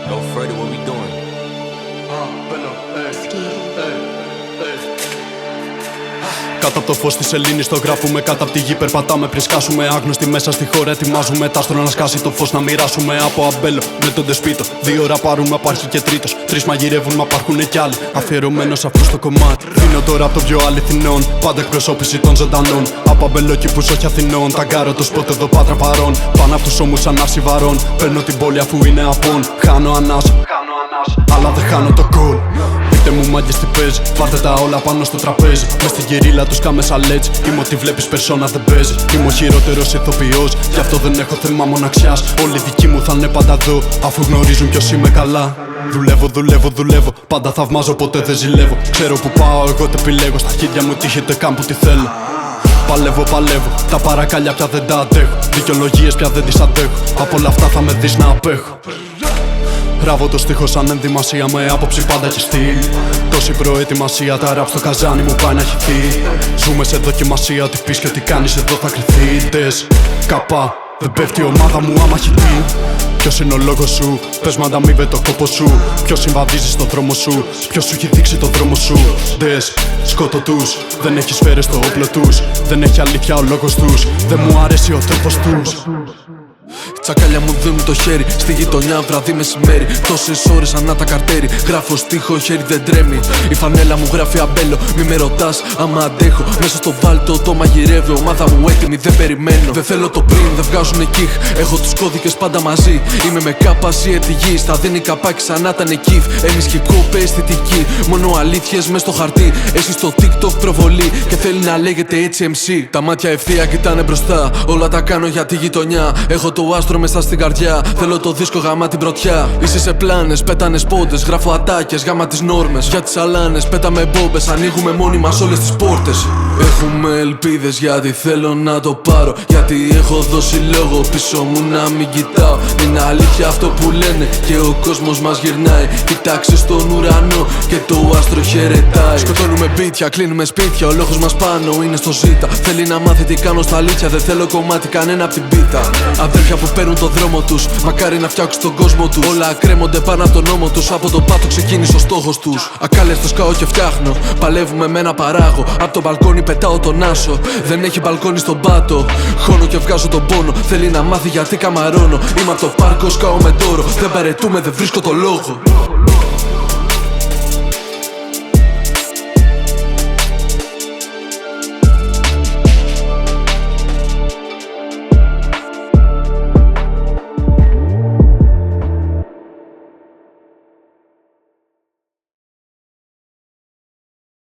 Yo, Freddy, what we doing? Κάτω από το φως της σελήνης το γράφουμε. Κάτω από τη γη περπατάμε πριν σκάσουμε. Άγνωστοι μέσα στη χώρα ετοιμάζουμε. Τάστρο να σκάσει το φως να μοιράσουμε. Από αμπέλο με τον Δεσπίτο. 2 ώρα πάρουμε, απάρχει και τρίτος. 3 μαγειρεύουν, μα υπάρχουνε κι άλλοι. Αφιερωμένος αυτό στο κομμάτι. Δίνω το ραπ των πιο αληθινών. Πάντα εκπροσώπηση των ζωντανών. Από αμπελόκηπους όχι Αθηνών. Ταγκάρω το σπότ εδώ Πάτρα παρών. Πάνω απ' τους ώμους σαν άρση βαρών. Παίρνω την πόλη αφού είναι απόν. Χάνω ανάσα, αλλά δεν χάνω το κόλ. Πείτε μου μάγκες τι παίζει. Πάρτε τα όλα πάνω στο τραπέζι. Μες στην γερίλα τους κάμε σαν λέτς. Είμαι ό,τι βλέπεις περσόνα δεν παίζει. Είμαι ο χειρότερος ηθοποιός. Γι' αυτό δεν έχω θέμα μοναξιάς. Όλοι δικοί μου θα είναι πάντα εδώ. Αφού γνωρίζουν ποιος είμαι καλά. Δουλεύω. Πάντα θαυμάζω, ποτέ δεν ζηλεύω. Ξέρω που πάω, εγώ το επιλέγω. Στα χέρια μου τύχεται καν που τι θέλω. Παλεύω, τα παρακάλια πια δεν τα αντέχω. Δικαιολογίες πια δεν τις αντέχω. Απ' όλα αυτά θα με δεις να απέχω. Ράβω το στίχο σαν ενδυμασία με άποψη πάντα και στυλ. Τόση προετοιμασία, τα ραπ στο καζάνι μου πάει να χυθεί. Ζούμε σε δοκιμασία, ό,τι πεις και ό,τι κάνεις εδώ θα κρυθεί. Τες, καπά, δεν πέφτει η ομάδα μου άμα χυθεί. Ποιος είναι ο λόγος σου, πες μ' ανταμείβε το κόπο σου. Ποιος συμβαδίζει στον δρόμο σου, ποιος σου έχει δείξει το δρόμο σου. Δες, σκότω τους, δεν έχει σφαίρες στο όπλο τους. Δεν έχει αλήθεια ο λόγος τους, δεν μου αρέσει ο τρόπος τους. Τσακάλια μου δίνουν το χέρι, στη γειτονιά βραδύ μεσημέρι. Τόσες ώρες ανά τα καρτέρι, γράφω στίχο, χέρι δεν τρέμει. Η φανέλα μου γράφει αμπέλο, μη με ρωτάς άμα αντέχω. Μέσα στο βάλτο το μαγειρεύω, ομάδα μου έτοιμη, δεν περιμένω. Δεν θέλω το πριν, δεν βγάζουνε κιχ. Έχω τους κώδικες πάντα μαζί. Είμαι με κάπαση ετυγής, θα δίνει καπάκι σαν να ήταν κιφ. Εμείς hip-hop αισθητική, μόνο αλήθειες μες στο χαρτί. Εσύ στο TikTok προβολή και θέλει να λέγεται έτσι MC. Τα μάτια ευθεία κοιτάνε μπροστά, όλα τα κάνω για τη γειτονιά. Έχω το άστρο μέσα στην καρδιά. Θέλω το δίσκο γάμα την πρωτιά. Είσαι σε πλάνες, πέτανε πόντες. Γράφω ατάκες, γάμα τις νόρμες. Για τις αλάνες, πέταμε μπόμπες. Ανοίγουμε μόνοι μας όλες τις πόρτες. Έχουμε ελπίδες γιατί θέλω να το πάρω. Γιατί έχω δώσει λόγο πίσω μου να μην κοιτάω. Είναι αλήθεια αυτό που λένε και ο κόσμος μας γυρνάει. Κοιτάξε στον ουρανό και το άστρο χαιρετάει. Σκοτώνουμε μπίτια, κλείνουμε σπίτια. Ο λόγος μας πάνω είναι στο ζήτα. Θέλει να μάθει τι κάνω στα αλήθεια. Δεν θέλω κομμάτι κανένα απ' την πίτα. Αδέρφια που παίρνουν το δρόμο τους, μακάρι να φτιάξουν τον κόσμο τους. Όλα κρέμονται πάνω από τον νόμο τους. Από το πάτο ξεκίνησε ο στόχος τους. Ακάλεστος καώ και φτιάχνω. Παλεύουμε με ένα παράγω. Απ' το μπαλκόνι πετάω τον άσο. Δεν έχει μπαλκόνι στον πάτο. Χώνω και βγάζω τον πόνο. Θέλει να μάθει γιατί καμαρώνω. Είμαι απ' το πάρκο, σκάω με τόρο. Δεν παρετούμε, δεν βρίσκω το λόγο.